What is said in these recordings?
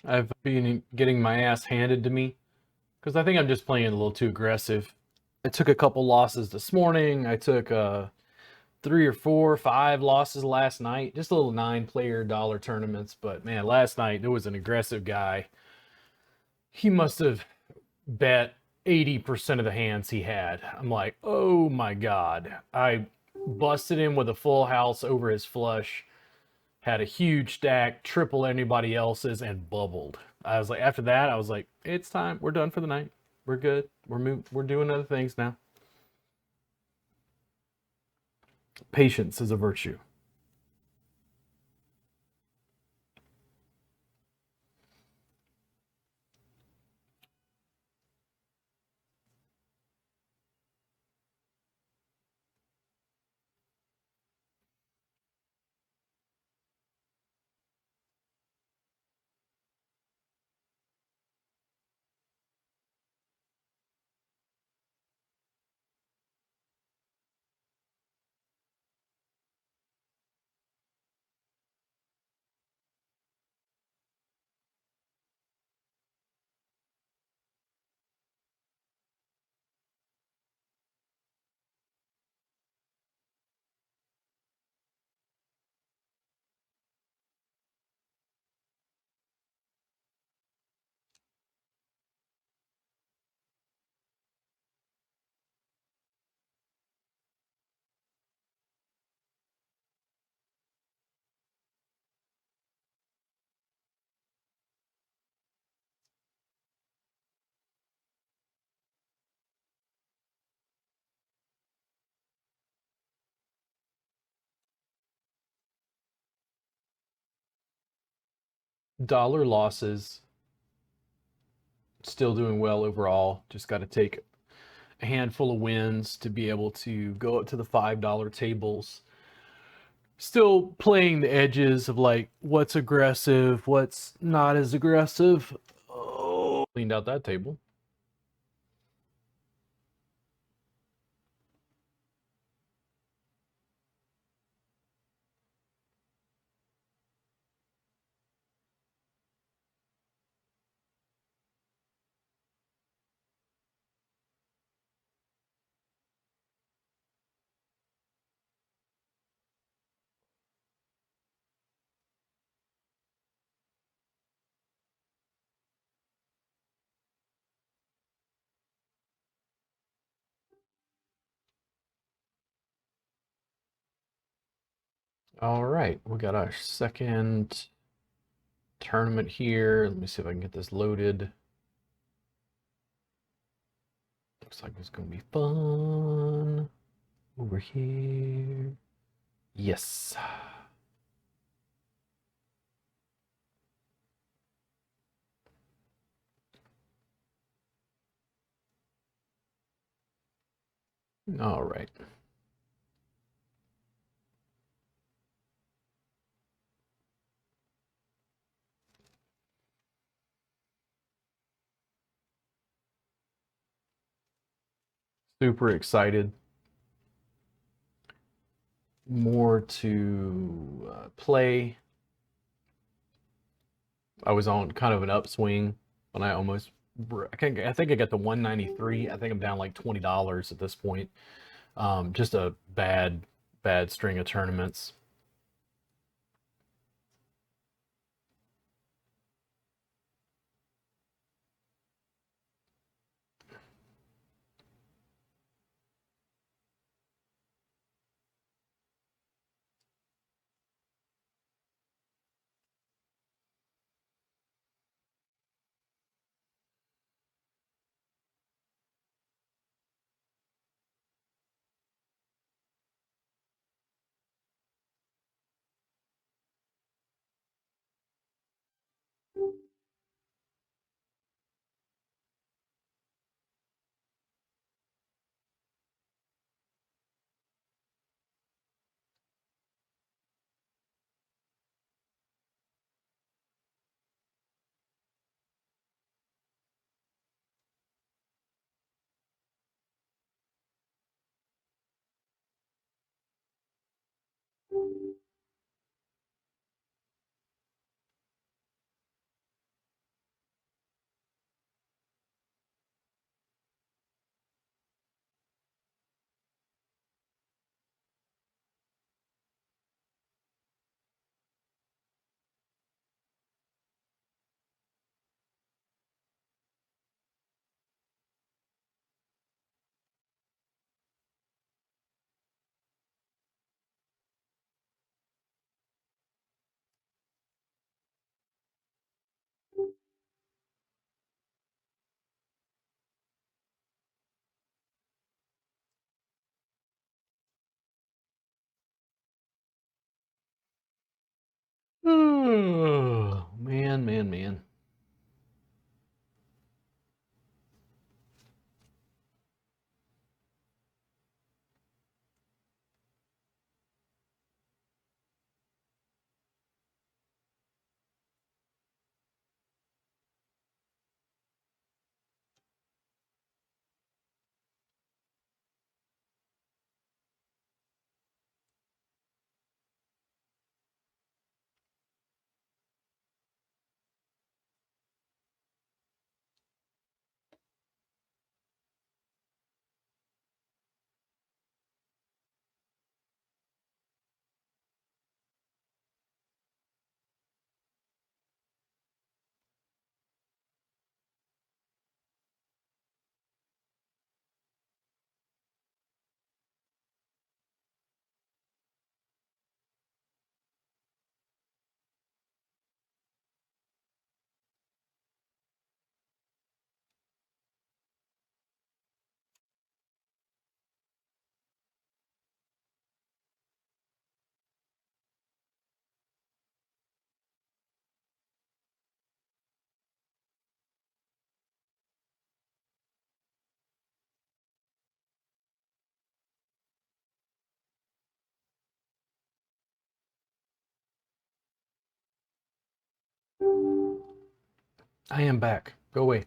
I've been getting my ass handed to me because I think I'm just playing a little too aggressive. I took a couple losses this morning. I took three or four, five losses last night. Just little 9 player dollar tournaments. But man, last night there was an aggressive guy. He must have bet 80% of the hands he had. I'm like, oh my God. I busted him with a full house over his flush, had a huge stack, triple anybody else's, and bubbled. I was like, after that, I was like, it's time. We're done for the night. We're good. We're doing other things now. Patience is a virtue. Dollar losses, still doing well overall. Just got to take a handful of wins to be able to go up to the $5 tables. Still playing the edges of like what's aggressive, what's not as aggressive. Oh, cleaned out that table. All right, we got our second tournament here. Let me see if I can get this loaded. Looks like it's gonna be fun. Over here. Yes. All right. Super excited. More to play. I was on kind of an upswing when I almost. I think I got the 193. I think I'm down like $20 at this point. Just a bad string of tournaments. Oh, man, man, man. I am back. Go away.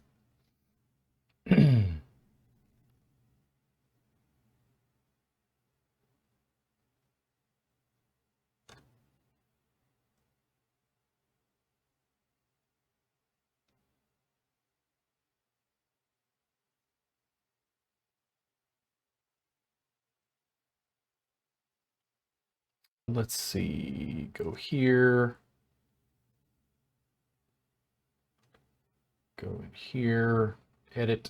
Let's see. Go here. Go in here. Edit.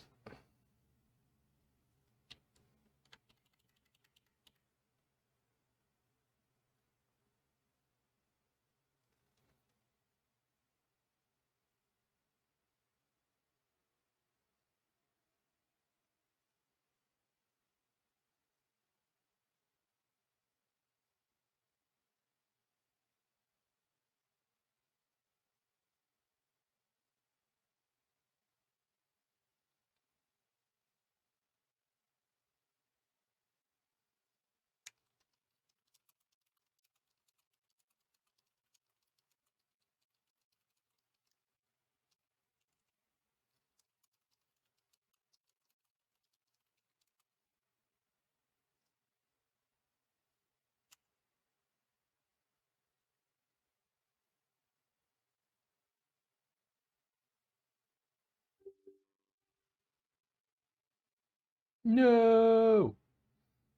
No.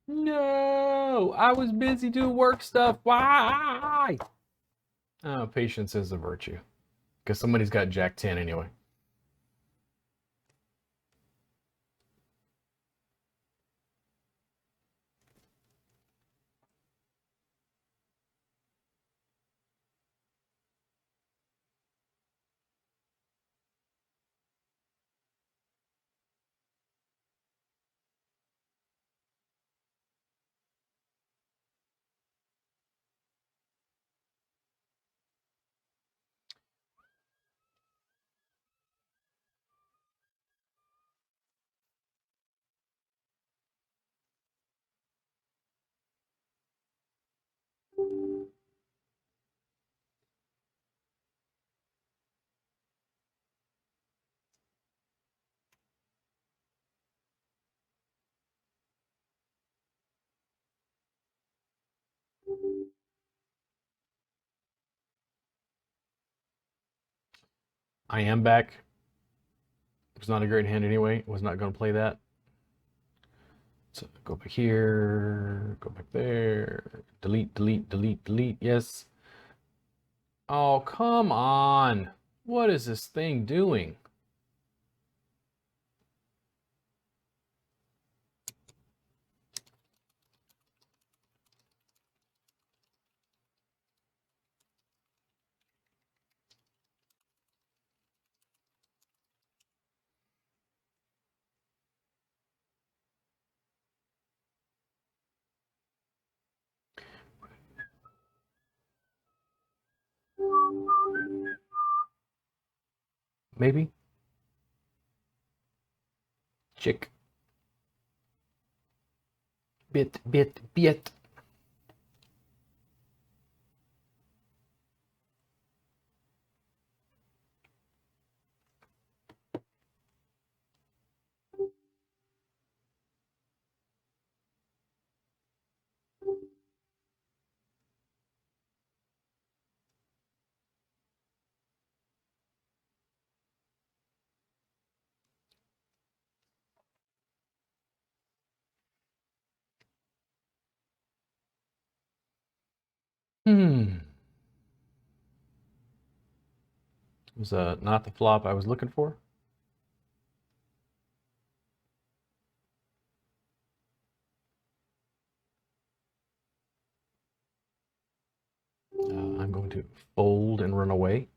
No. I was busy doing work stuff. Why? Oh, patience is a virtue. Because somebody's got Jack 10 anyway. I am back. It was not a great hand anyway. Was not going to play that. So go back here. Go back there. Delete, delete, delete, delete. Yes. Oh, come on. What is this thing doing? maybe. Chick. Bit. Was not the flop I was looking for. I'm going to fold and run away.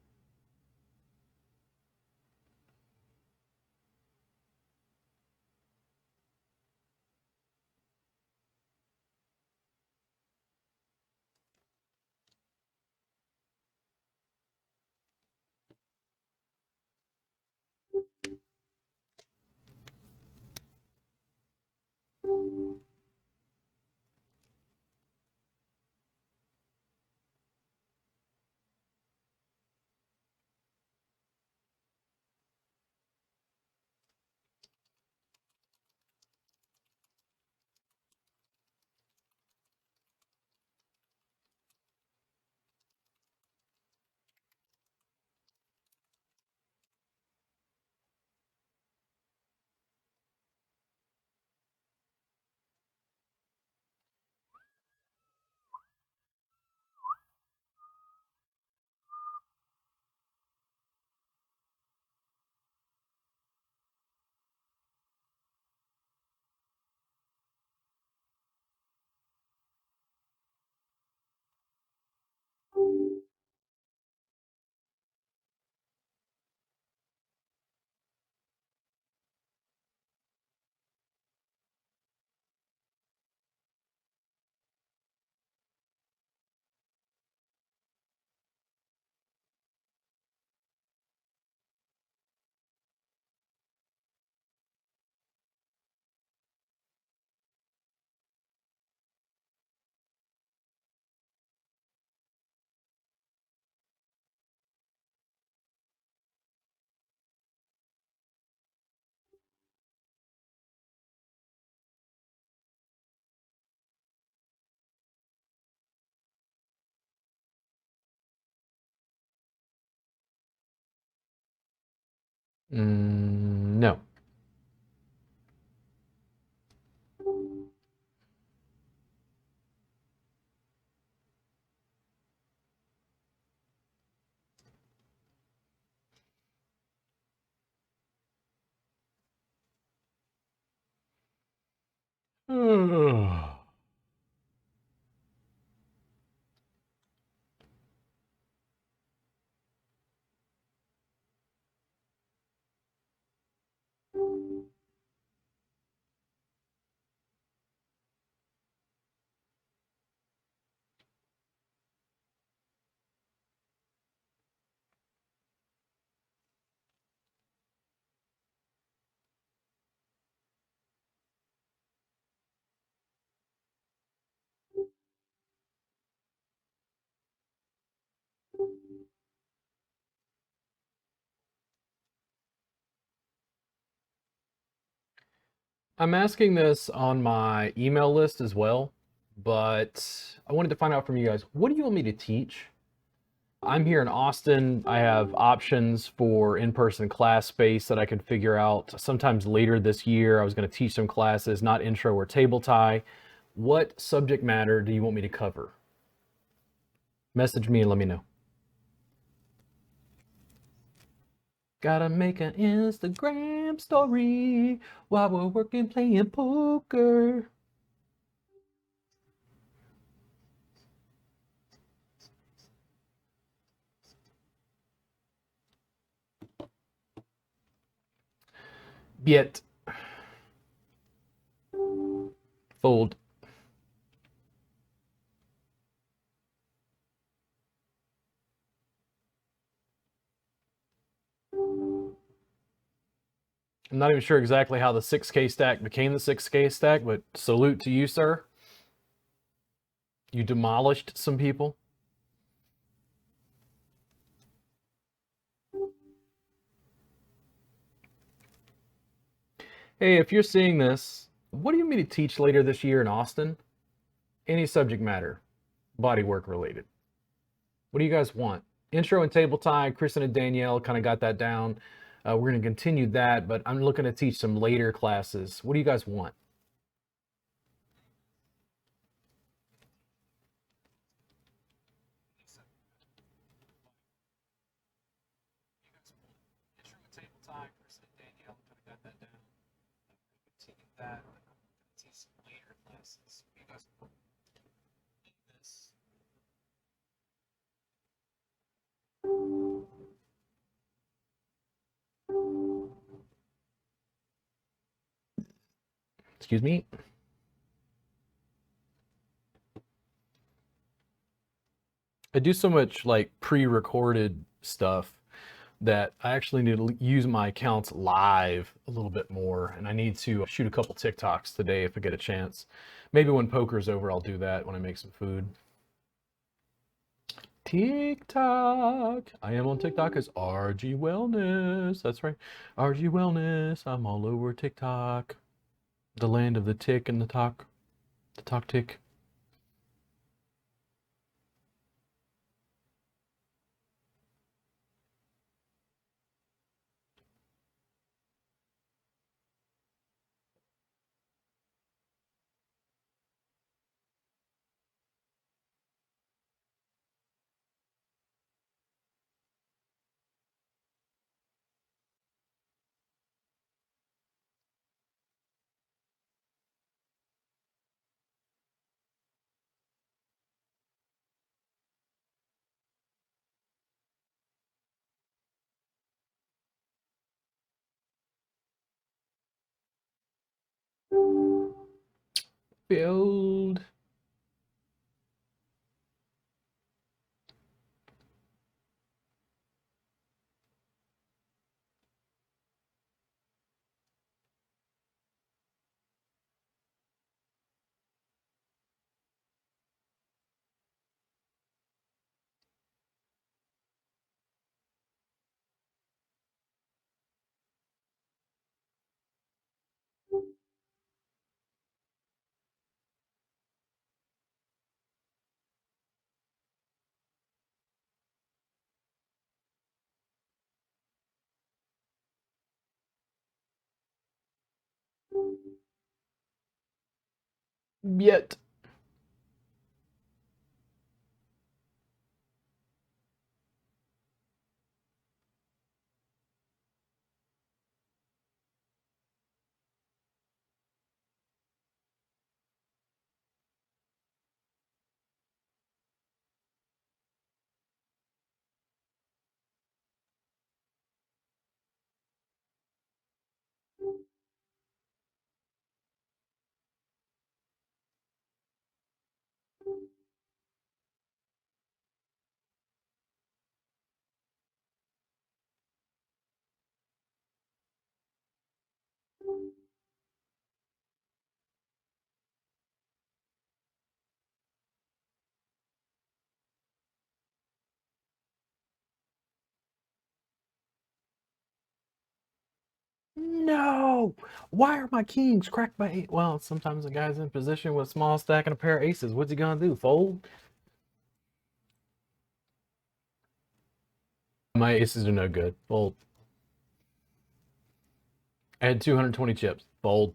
No. I'm asking this on my email list as well, but I wanted to find out from you guys, what do you want me to teach? I'm here in Austin. I have options for in-person class space that I could figure out sometimes later this year. I was going to teach some classes, not intro or table tie. What subject matter do you want me to cover? Message me and let me know. Gotta make an Instagram story while we're working playing poker. Yet. Fold. I'm not even sure exactly how the 6K stack became the 6K stack, but salute to you, sir. You demolished some people. Hey, if you're seeing this, what do you want me to teach later this year in Austin? Any subject matter, bodywork related. What do you guys want? Intro and table tie, Kristen and Danielle kind of got that down. We're going to continue that, but I'm looking to teach some later classes. What do you guys want? Intro and table tie, Kristen and Danielle kind of got that down. Continue that, but I'm going to teach some later classes. What do you guys want? This. Excuse me. I do so much like pre-recorded stuff that I actually need to use my accounts live a little bit more, and I need to shoot a couple TikToks today if I get a chance. Maybe when poker's over, I'll do that when I make some food. TikTok. I am on TikTok as RG Wellness. That's right. RG Wellness. I'm all over TikTok. The land of the tick and the talk. The talk tick. Build. Yet. No! Why are my kings cracked by 8? Well, sometimes the guy's in position with a small stack and a pair of aces. What's he gonna do? Fold? My aces are no good. Fold. I had 220 chips. Fold.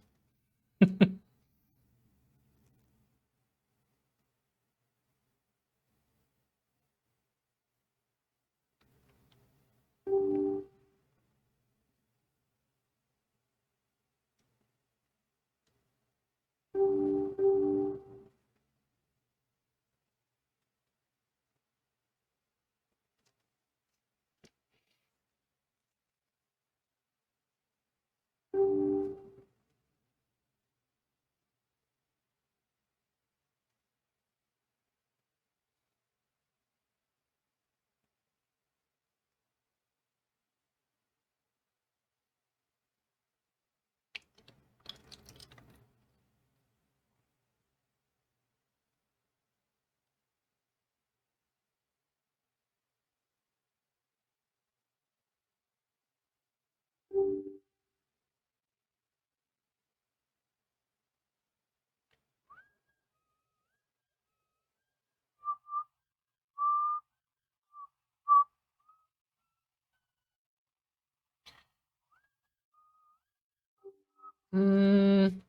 Mm,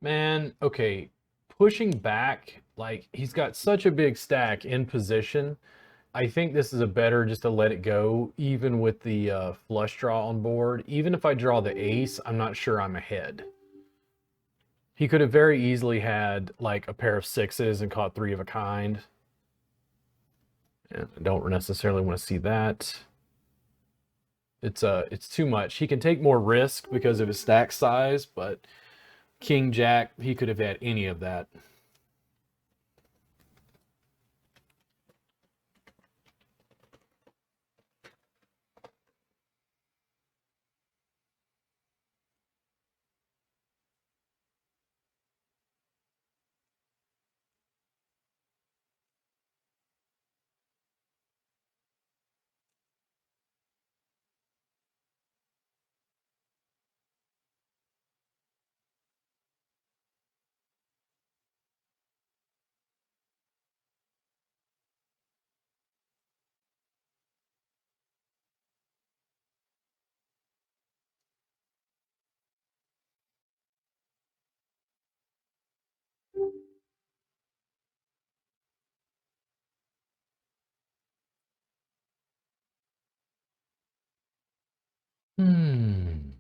man, okay. Pushing back, like he's got such a big stack in position. I think this is a better just to let it go, even with the flush draw on board. Even if I draw the ace, I'm not sure I'm ahead. He could have very easily had like a pair of sixes and caught three of a kind. And I don't necessarily want to see that. It's too much. He can take more risk because of his stack size, but King Jack, he could have had any of that. Hmm.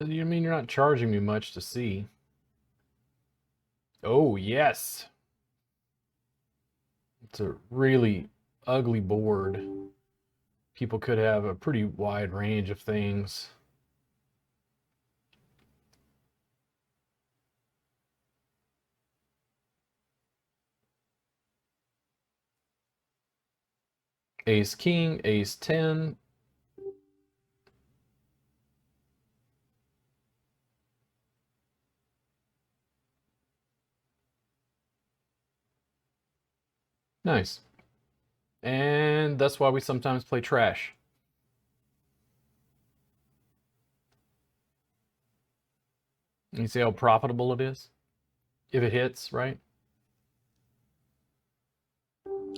You mean you're not charging me much to see? Oh, yes. It's a really ugly board. People could have a pretty wide range of things. Ace King, Ace 10. Nice. And that's why we sometimes play trash. You see how profitable it is? If it hits, right?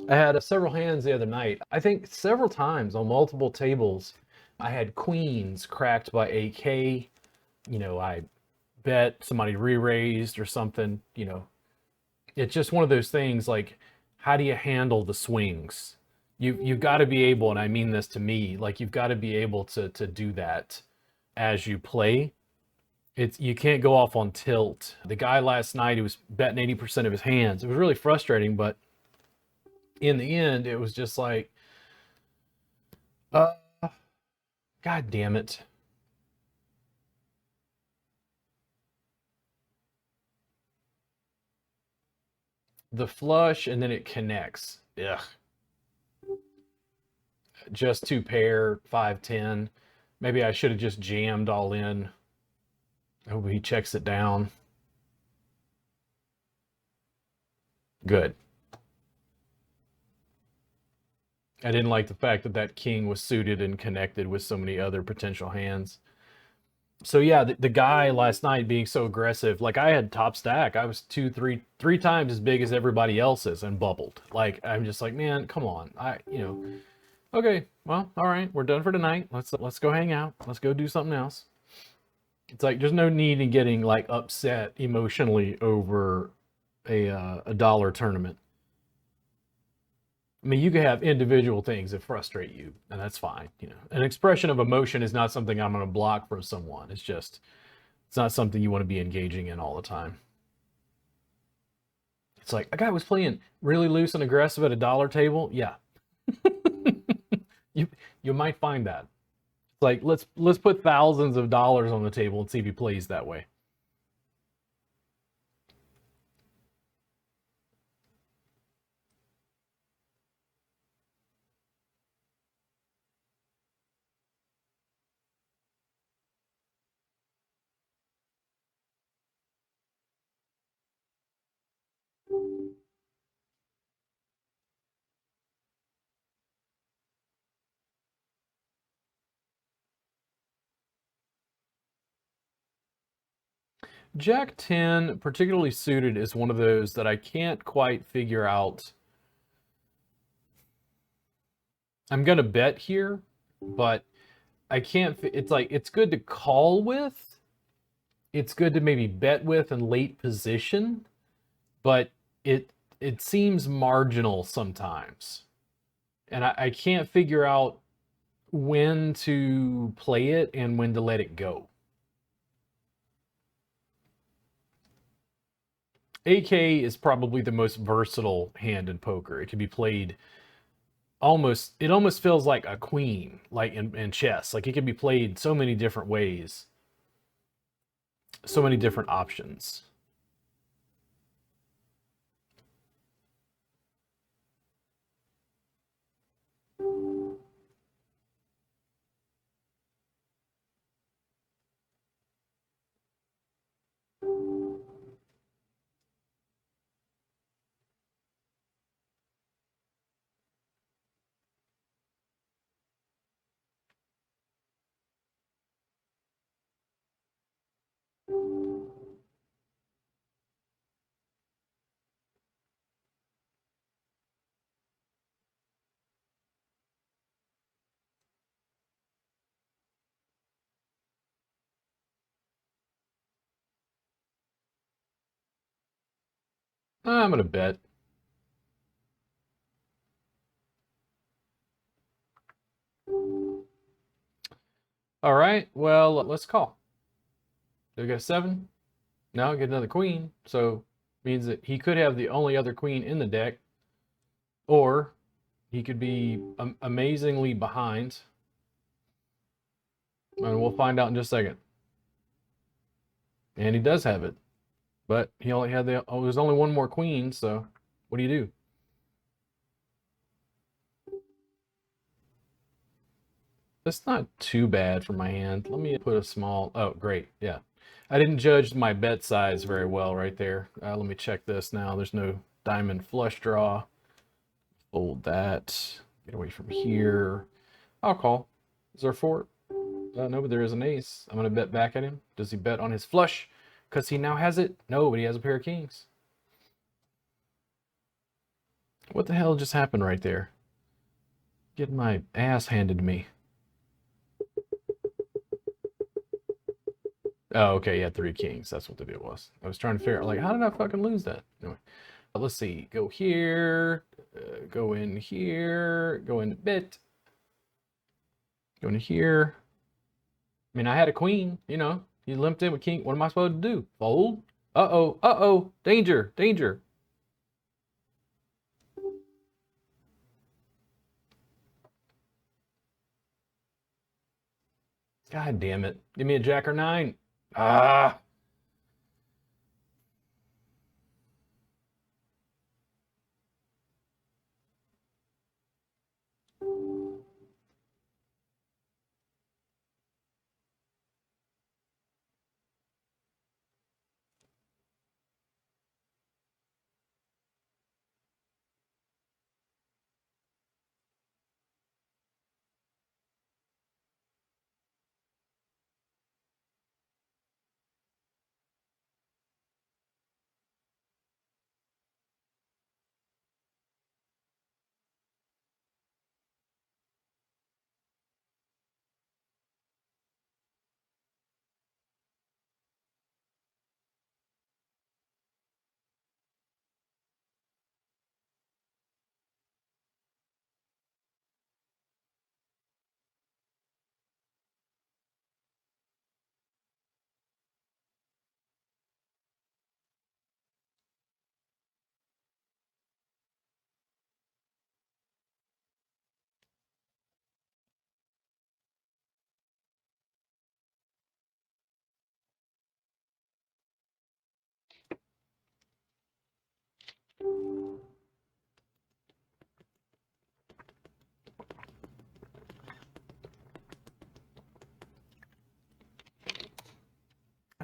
I had several hands the other night. I think several times on multiple tables, I had queens cracked by AK. I bet somebody re-raised or something. It's just one of those things like, how do you handle the swings? You've got to be able, and I mean this to me, like you've got to be able to do that as you play. It's you can't go off on tilt. The guy last night, he was betting 80% of his hands. It was really frustrating, but in the end, it was just like, uh, God damn it. The flush and then it connects. Ugh. Just two pair, 5-10. Maybe I should have just jammed all in. I hope he checks it down. Good. I didn't like the fact that that king was suited and connected with so many other potential hands. So yeah, the guy last night being so aggressive, like I had top stack. I was three times as big as everybody else's and bubbled. Like I'm just like, man, come on. Okay, well, all right, we're done for tonight. Let's go hang out. Let's go do something else. It's like there's no need in getting like upset emotionally over a dollar tournament. I mean, you can have individual things that frustrate you, and that's fine. An expression of emotion is not something I'm going to block from someone. It's It's not something you want to be engaging in all the time. It's like a guy was playing really loose and aggressive at a dollar table. Yeah, you you might find that. It's like let's put thousands of dollars on the table and see if he plays that way. Jack 10, particularly suited, is one of those that I can't quite figure out. I'm going to bet here, but I can't. It's like it's good to call with. It's good to maybe bet with in late position, but it it seems marginal sometimes. And I can't figure out when to play it and when to let it go. AK is probably the most versatile hand in poker. It can be played almost, it almost feels like a queen, like in chess. Like it can be played so many different ways, so many different options. I'm gonna bet. All right, well, let's call. Do we get a seven? No, get another queen. So means that he could have the only other queen in the deck, or he could be amazingly behind. And we'll find out in just a second. And he does have it, but he only had the. Oh, there's only one more queen. So what do you do? That's not too bad for my hand. Let me put a small. Oh, great. Yeah. I didn't judge my bet size very well right there. Let me check this now. There's no diamond flush draw. Fold that. Get away from here. I'll call. Is there a fort? No, but there is an ace. I'm going to bet back at him. Does he bet on his flush? Because he now has it? No, but he has a pair of kings. What the hell just happened right there? Getting my ass handed to me. Oh, okay, he had three kings. That's what the deal was. I was trying to figure out, like, how did I fucking lose that? Anyway, let's see. Go here. Go in here. Go into bit. Go into here. I mean, I had a queen, you know. He limped in with king. What am I supposed to do? Fold? Uh-oh. Uh-oh. Danger. Danger. God damn it. Give me a jack or nine. Ah.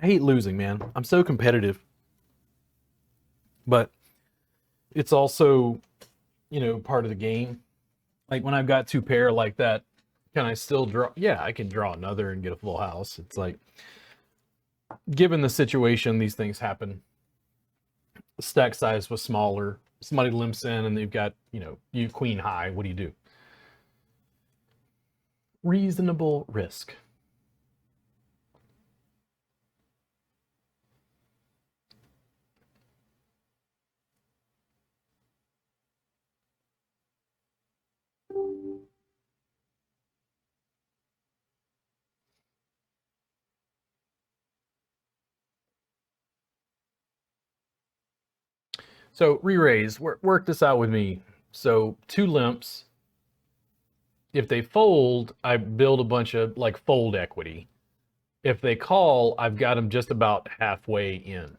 I hate losing, man. I'm so competitive, but it's also, part of the game. Like when I've got two pair like that, can I still draw? Yeah, I can draw another and get a full house. It's like, given the situation, these things happen. The stack size was smaller. Somebody limps in and they've got, you queen high. What do you do? Reasonable risk. So re-raise, work this out with me. So two limps. If they fold, I build a bunch of like fold equity. If they call, I've got them just about halfway in.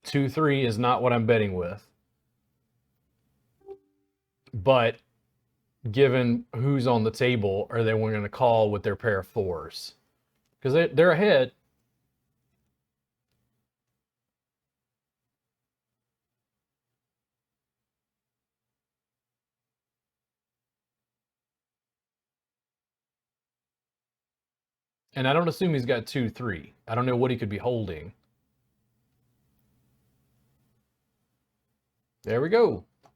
2-3 is not what I'm betting with. But given who's on the table, are they going to call with their pair of fours? Because they're ahead. And I don't assume he's got 2-3. I don't know what he could be holding. There we go. I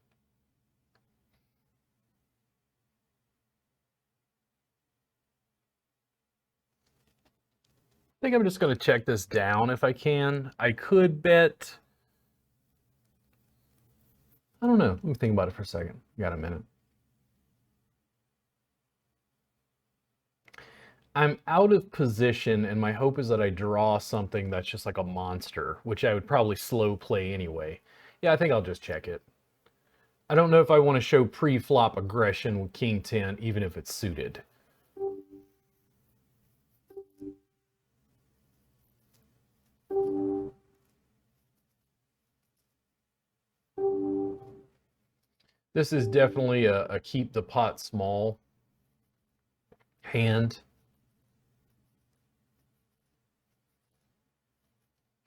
think I'm just going to check this down if I can. I could bet. I don't know. Let me think about it for a second. Got a minute. I'm out of position, and my hope is that I draw something that's just like a monster, which I would probably slow play anyway. Yeah, I think I'll just check it. I don't know if I want to show pre-flop aggression with King 10, even if it's suited. This is definitely a keep the pot small hand.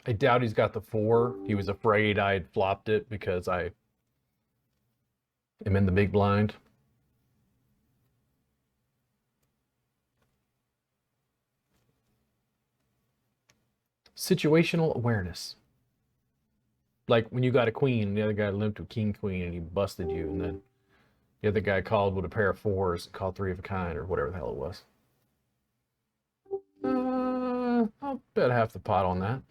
I doubt he's got the 4. He was afraid I had flopped it because I am in the big blind. Situational awareness. Like when you got a queen and the other guy limped with king queen and he busted you, and then the other guy called with a pair of 4s and called 3 of a kind or whatever the hell it was. I'll bet half the pot on that.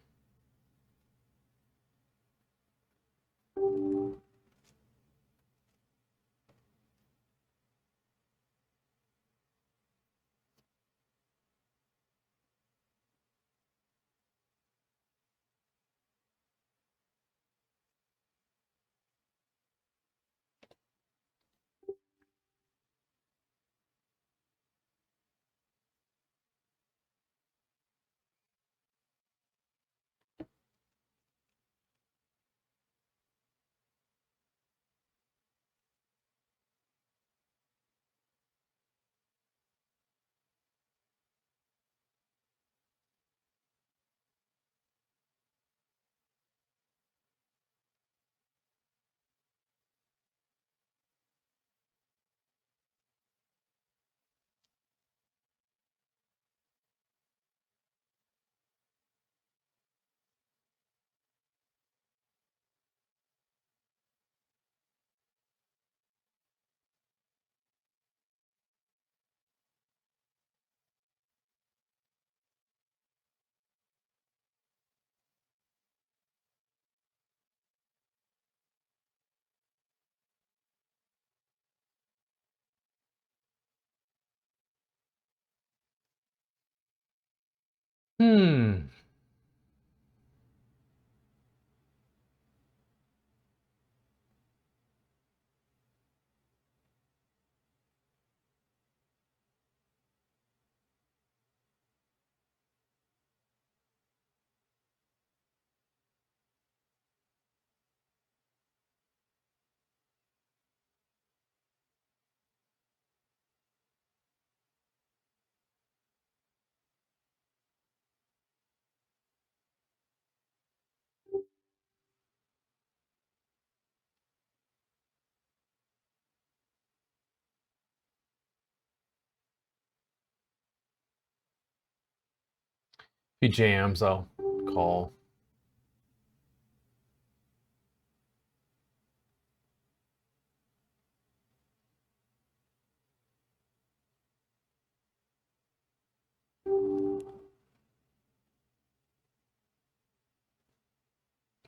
he jams, I'll call.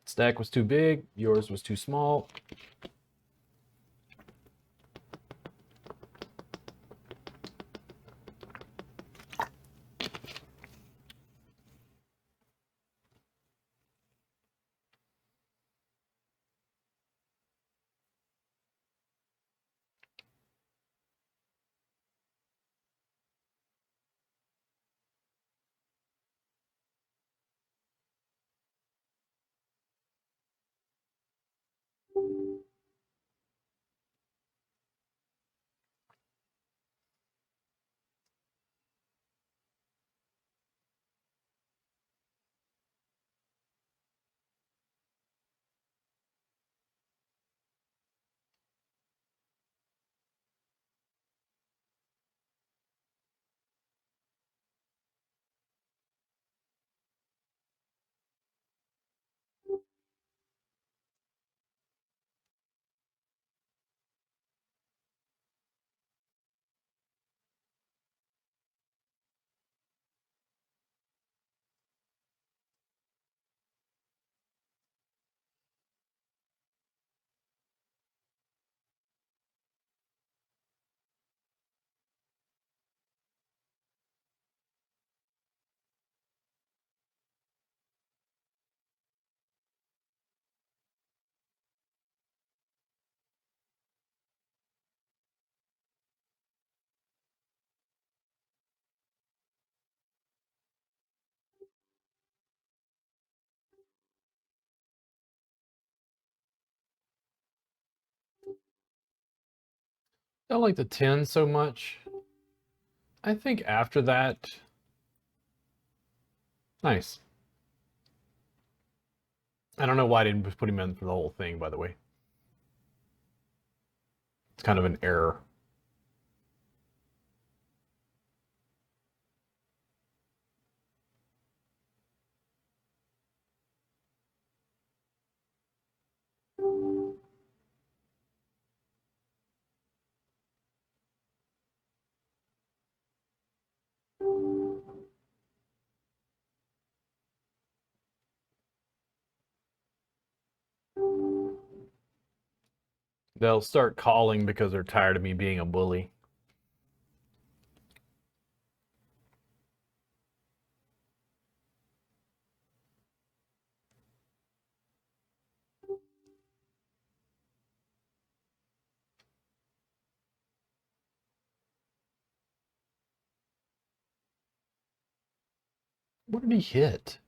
Stack was too big, yours was too small. I don't like the 10 so much. I think after that, nice. I don't know why I didn't put him in for the whole thing, by the way. It's kind of an error. They'll start calling because they're tired of me being a bully. What did he hit?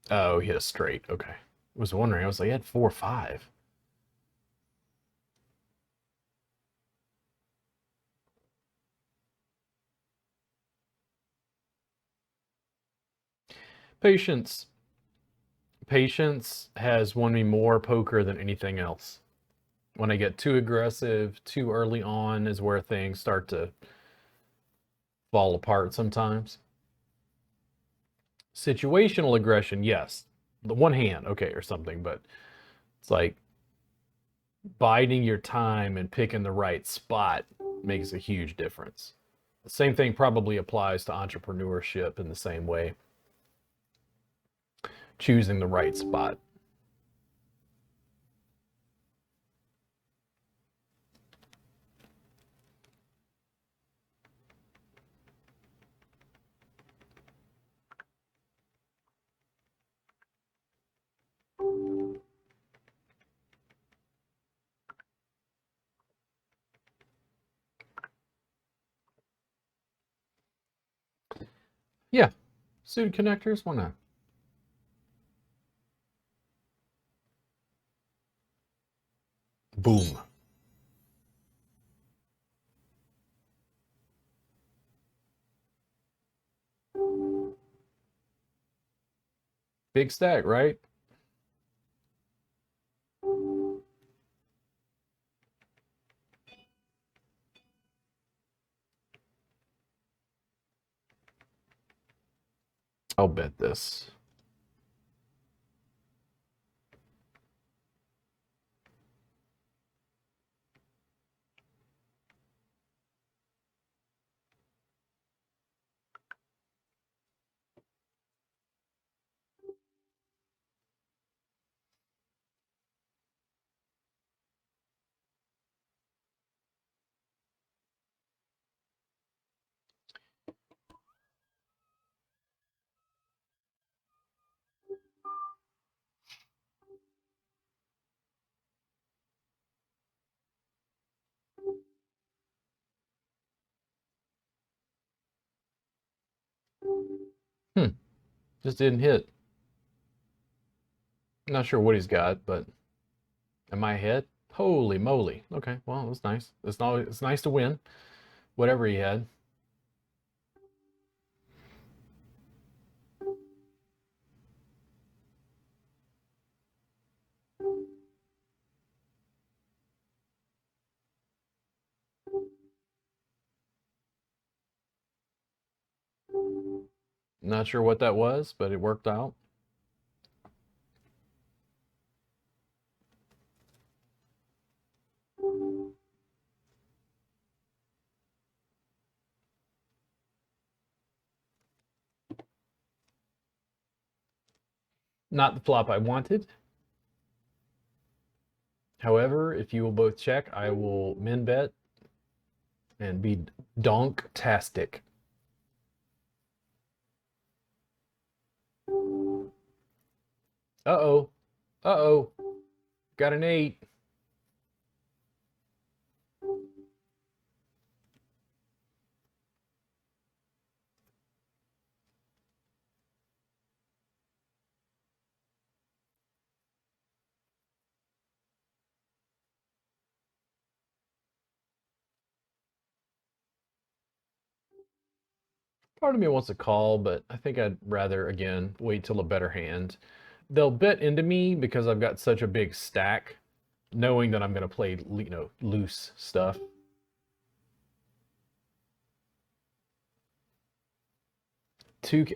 Oh, he hit a straight. Okay. I was wondering. I was like, he had 4-5. Patience. Patience has won me more poker than anything else. When I get too aggressive, too early on is where things start to fall apart sometimes. Situational aggression, yes. The one hand, okay, or something, but it's like biding your time and picking the right spot makes a huge difference. The same thing probably applies to entrepreneurship in the same way. Choosing the right spot. Yeah, suited connectors, why not? Boom. Big stack, right? I'll bet this. Just didn't hit. Not sure what he's got, but am I ahead? Holy moly. Okay, well, that's nice. It's nice to win, whatever he had. Not sure what that was, but it worked out. Not the flop I wanted. However, if you will both check, I will min bet and be donk-tastic. Uh-oh. Uh-oh. Got an 8. Part of me wants to call, but I think I'd rather, again, wait till a better hand. They'll bet into me because I've got such a big stack, knowing that I'm going to play, loose stuff.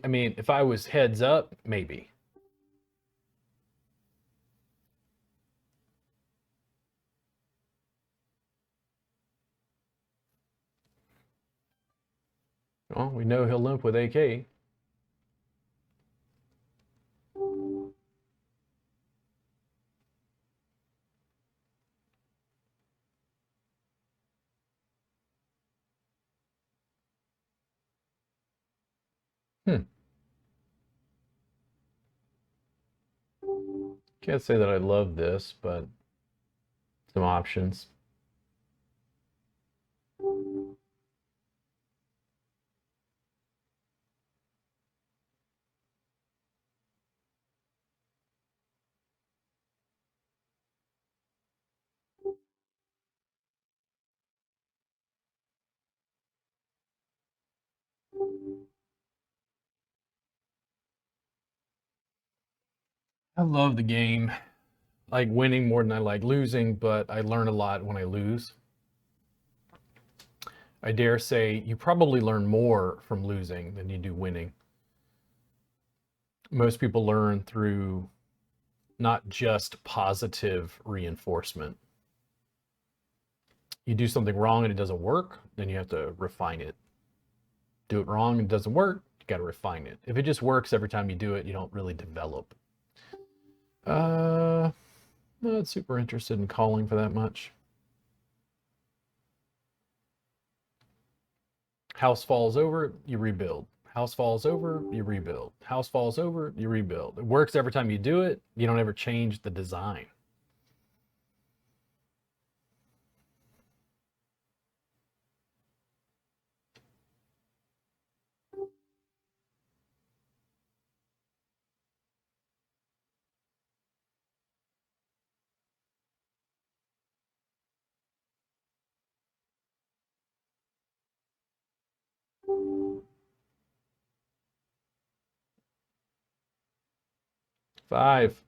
I mean, if I was heads up, maybe. Well, we know he'll limp with AK. Hmm. Can't say that I love this, but some options. 'I love the game. I like winning more than I like losing, but I learn a lot when I lose. I dare say you probably learn more from losing than you do winning. Most people learn through not just positive reinforcement. You do something wrong and it doesn't work, then you have to refine it. Do it wrong and it doesn't work, you got to refine it. If it just works every time you do it, you don't really develop. Not super interested in calling for that much. House falls over, you rebuild. House falls over, you rebuild. House falls over, you rebuild. It works every time you do it. You don't ever change the design. Five.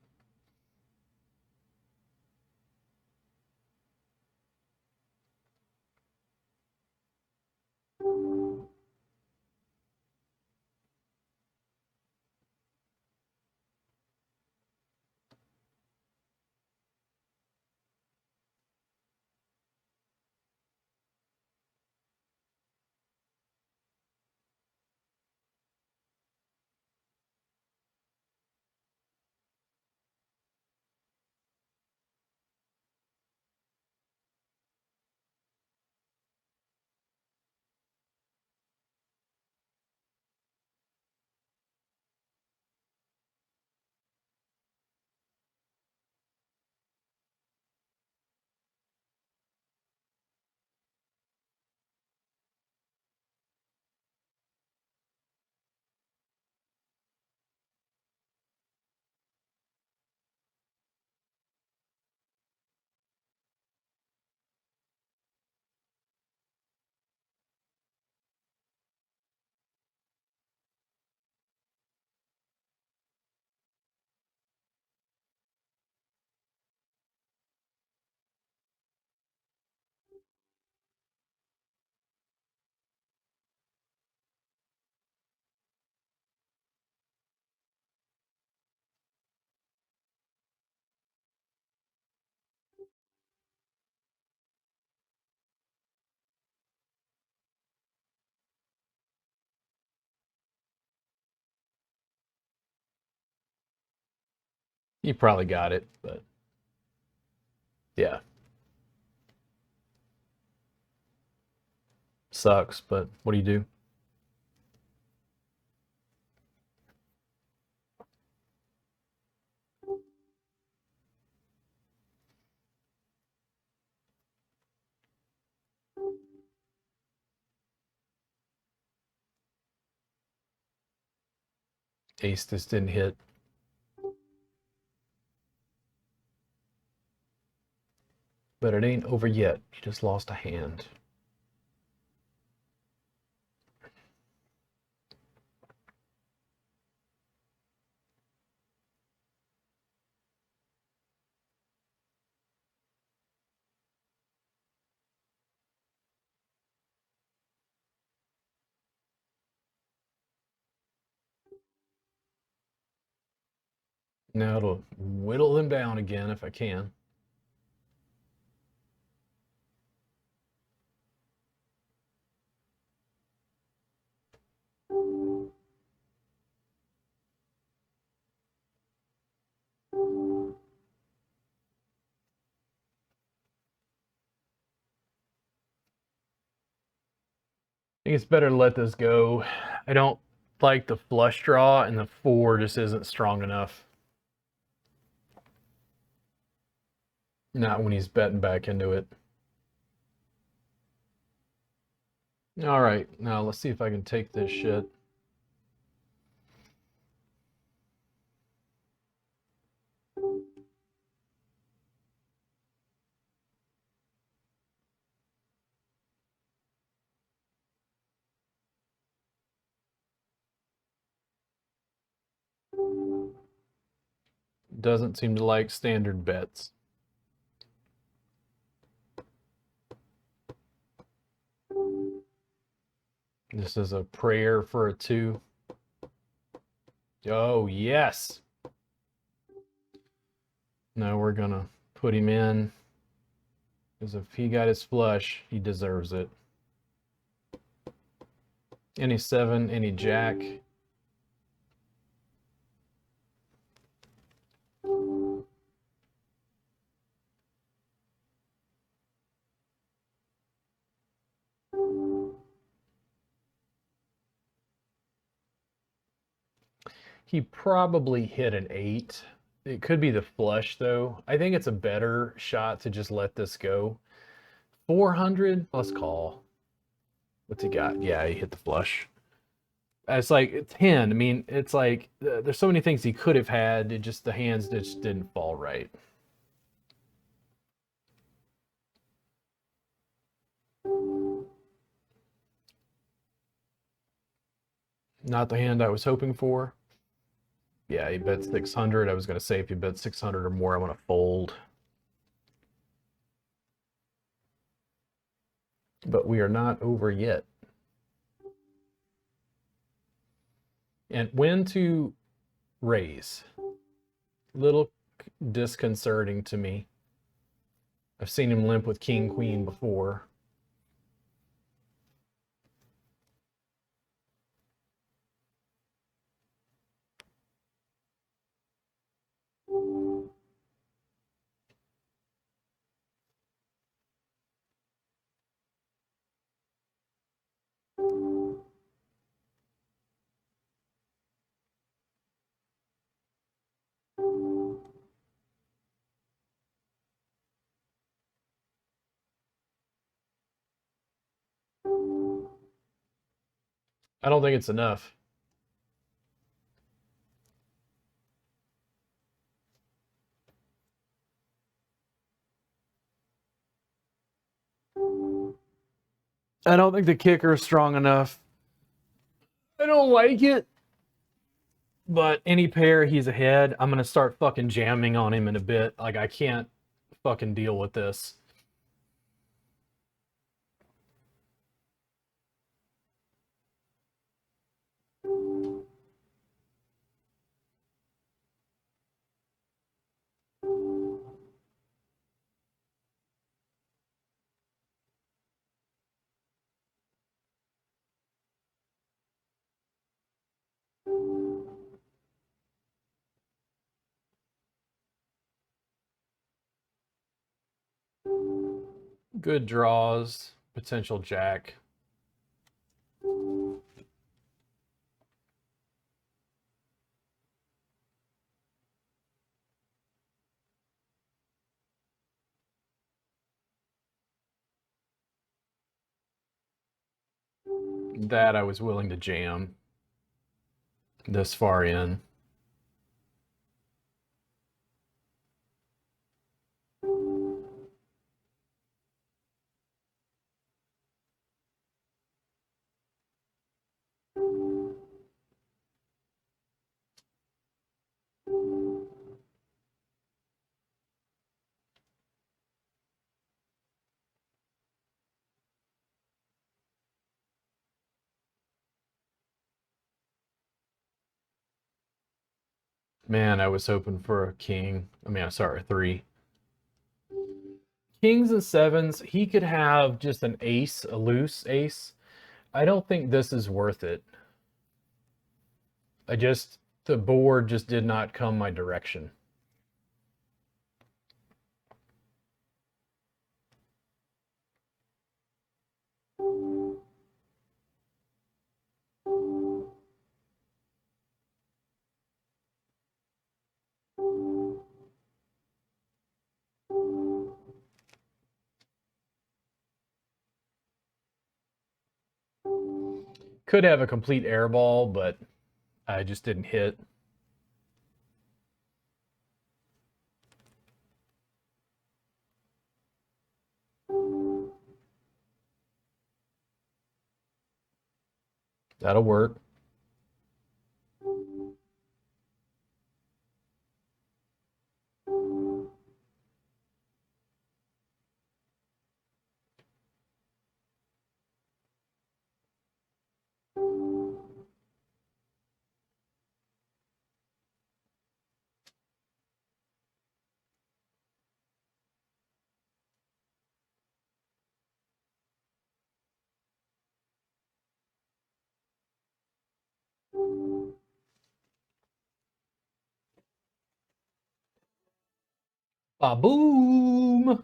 You probably got it, but yeah. Sucks, but what do you do? Ace just didn't hit. But it ain't over yet. You just lost a hand. Now it'll whittle them down again if I can. I think it's better to let this go. I don't like the flush draw, and the 4 just isn't strong enough. Not when he's betting back into it. All right, now let's see if I can take this shit. Doesn't seem to like standard bets. This is a prayer for a 2. Oh, yes. Now we're gonna put him in, because if he got his flush, he deserves it. Any 7, any jack. He probably hit an 8. It could be the flush, though. I think it's a better shot to just let this go. 400? Let's call. What's he got? Yeah, he hit the flush. It's like 10. I mean, it's like there's so many things he could have had. It just, the hands just didn't fall right. Not the hand I was hoping for. Yeah, he bet 600. I was going to say if you bet 600 or more, I want to fold. But we are not over yet. And when to raise? Little disconcerting to me. I've seen him limp with king queen before. I don't think it's enough. I don't think the kicker is strong enough. I don't like it. But any pair he's ahead, I'm gonna start fucking jamming on him in a bit. Like, I can't fucking deal with this. Good draws, potential jack. That I was willing to jam this far in. Man, I was hoping for a king. I mean, sorry, a 3. Kings and 7s, he could have just an ace, a loose ace. I don't think this is worth it. The board just did not come my direction. Could have a complete air ball, but I just didn't hit. That'll work. Ba-boom!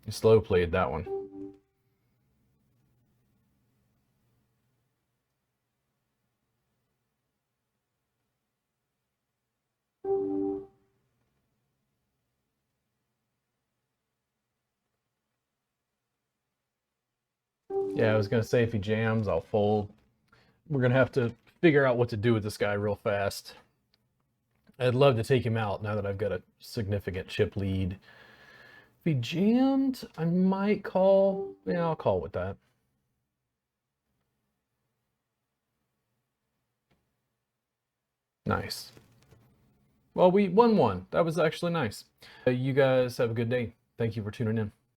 Slow played that one. Yeah, I was going to say if he jams, I'll fold. We're going to have to figure out what to do with this guy real fast. I'd love to take him out now that I've got a significant chip lead. If he jammed, I might call. Yeah, I'll call with that. Nice. Well, we won one. That was actually nice. You guys have a good day. Thank you for tuning in.